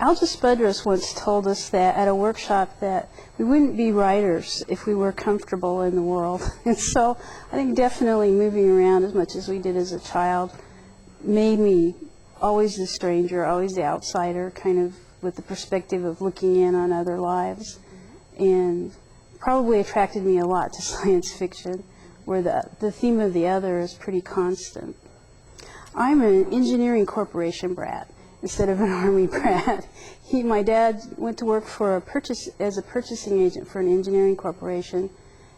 Aldous Budrus once told us that at a workshop that we wouldn't be writers if we were comfortable in the world. And so I think definitely moving around as much as we did as a child made me always the stranger, always the outsider, kind of with the perspective of looking in on other lives. And probably attracted me a lot to science fiction, where the theme of the other is pretty constant. I'm an engineering corporation brat instead of an Army brat. My dad went to work for as a purchasing agent for an engineering corporation,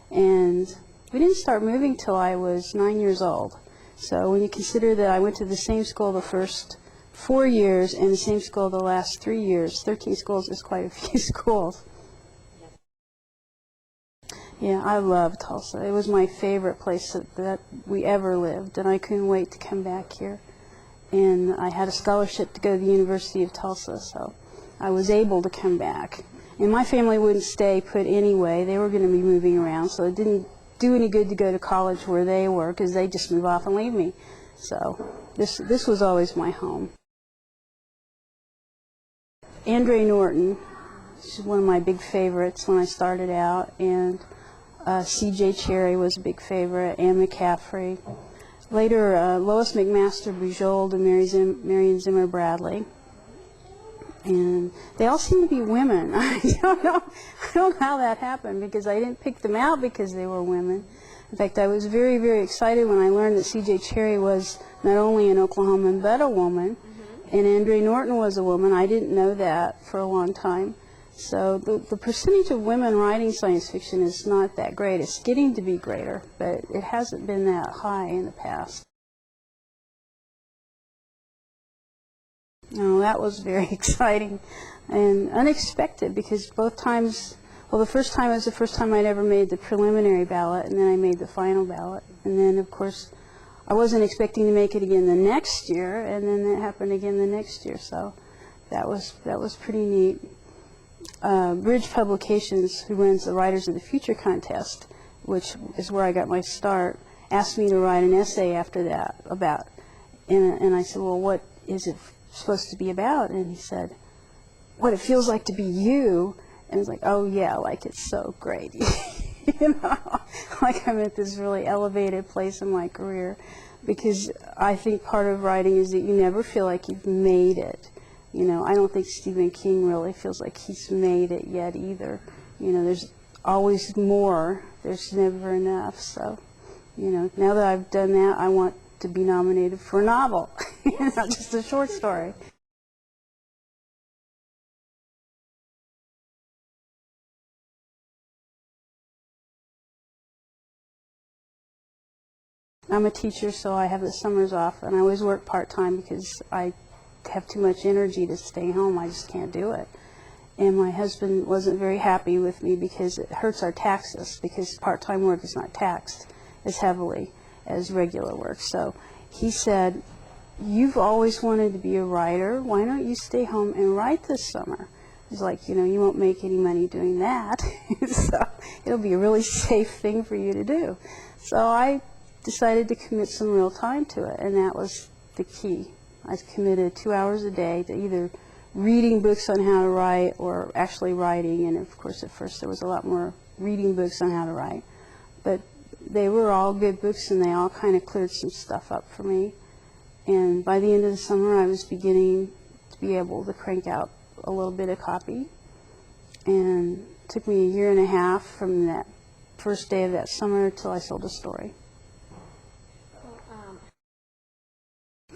and we didn't start moving till I was 9 years old. So when you consider that I went to the same school the first 4 years and the same school the last 3 years, 13 schools is quite a few schools. Yeah, I love Tulsa. It was my favorite place that we ever lived, and I couldn't wait to come back here. And I had a scholarship to go to the University of Tulsa, so I was able to come back. And my family wouldn't stay put anyway. They were going to be moving around, so it didn't do any good to go to college where they were, because they'd just move off and leave me. So this was always my home. Andre Norton, she's one of my big favorites when I started out, and C.J. Cherry was a big favorite, Anne McCaffrey. Later, Lois McMaster Bujold and Marion Zimmer Bradley. And they all seem to be women. I don't know how that happened, because I didn't pick them out because they were women. In fact, I was very, very excited when I learned that C.J. Cherry was not only an Oklahoman but a woman, and Andre Norton was a woman. I didn't know that for a long time. So the percentage of women writing science fiction is not that great. It's getting to be greater, but it hasn't been that high in the past. No, that was very exciting and unexpected, because both times, well, the first time was the first time I'd ever made the preliminary ballot, and then I made the final ballot. And then, of course, I wasn't expecting to make it again the next year, and then it happened again the next year. So that was pretty neat. Bridge Publications, who runs the Writers of the Future contest, which is where I got my start, asked me to write an essay after that about, and I said, well, what is it supposed to be about? And he said, what it feels like to be you. And it's like, oh yeah, like it's so great. You know, like I'm at this really elevated place in my career, because I think part of writing is that you never feel like you've made it. You know, I don't think Stephen King really feels like he's made it yet either. You know, there's always more. There's never enough. So, you know, now that I've done that, I want to be nominated for a novel, not just a short story. I'm a teacher, so I have the summers off, and I always work part-time because I have too much energy to stay home. I just can't do it. And my husband wasn't very happy with me because it hurts our taxes, because part-time work is not taxed as heavily as regular work. So he said, you've always wanted to be a writer. Why don't you stay home and write this summer? He's like, you know, you won't make any money doing that. So it'll be a really safe thing for you to do. So I decided to commit some real time to it, and that was the key. I committed 2 hours a day to either reading books on how to write or actually writing. And of course, at first there was a lot more reading books on how to write. But they were all good books, and they all kind of cleared some stuff up for me. And by the end of the summer, I was beginning to be able to crank out a little bit of copy. And it took me 1.5 years from that first day of that summer till I sold a story.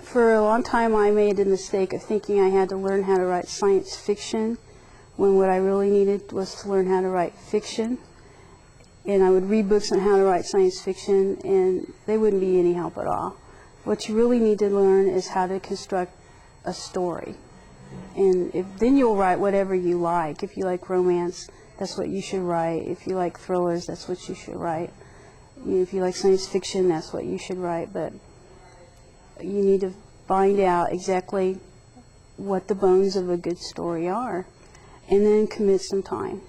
For a long time, I made the mistake of thinking I had to learn how to write science fiction, when what I really needed was to learn how to write fiction. And I would read books on how to write science fiction, and they wouldn't be any help at all. What you really need to learn is how to construct a story. And then you'll write whatever you like. If you like romance, that's what you should write. If you like thrillers, that's what you should write. If you like science fiction, that's what you should write. But you need to find out exactly what the bones of a good story are, and then commit some time.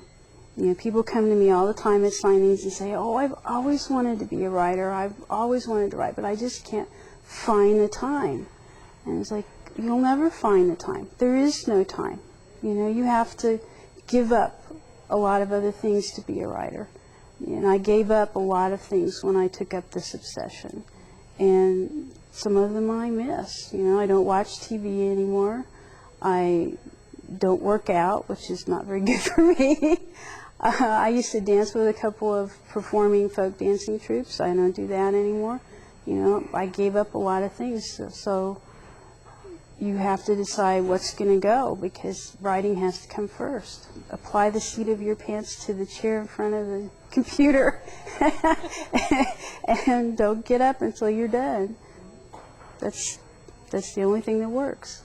You know, people come to me all the time at signings and say, oh, I've always wanted to be a writer, I've always wanted to write, but I just can't find the time. And it's like, you'll never find the time. There is no time. You know, you have to give up a lot of other things to be a writer. And I gave up a lot of things when I took up this obsession. And some of them I miss. You know, I don't watch TV anymore. I don't work out, which is not very good for me. I used to dance with a couple of performing folk dancing troupes. I don't do that anymore. You know, I gave up a lot of things. So you have to decide what's going to go, because writing has to come first. Apply the seat of your pants to the chair in front of the computer and don't get up until you're done. That's the only thing that works.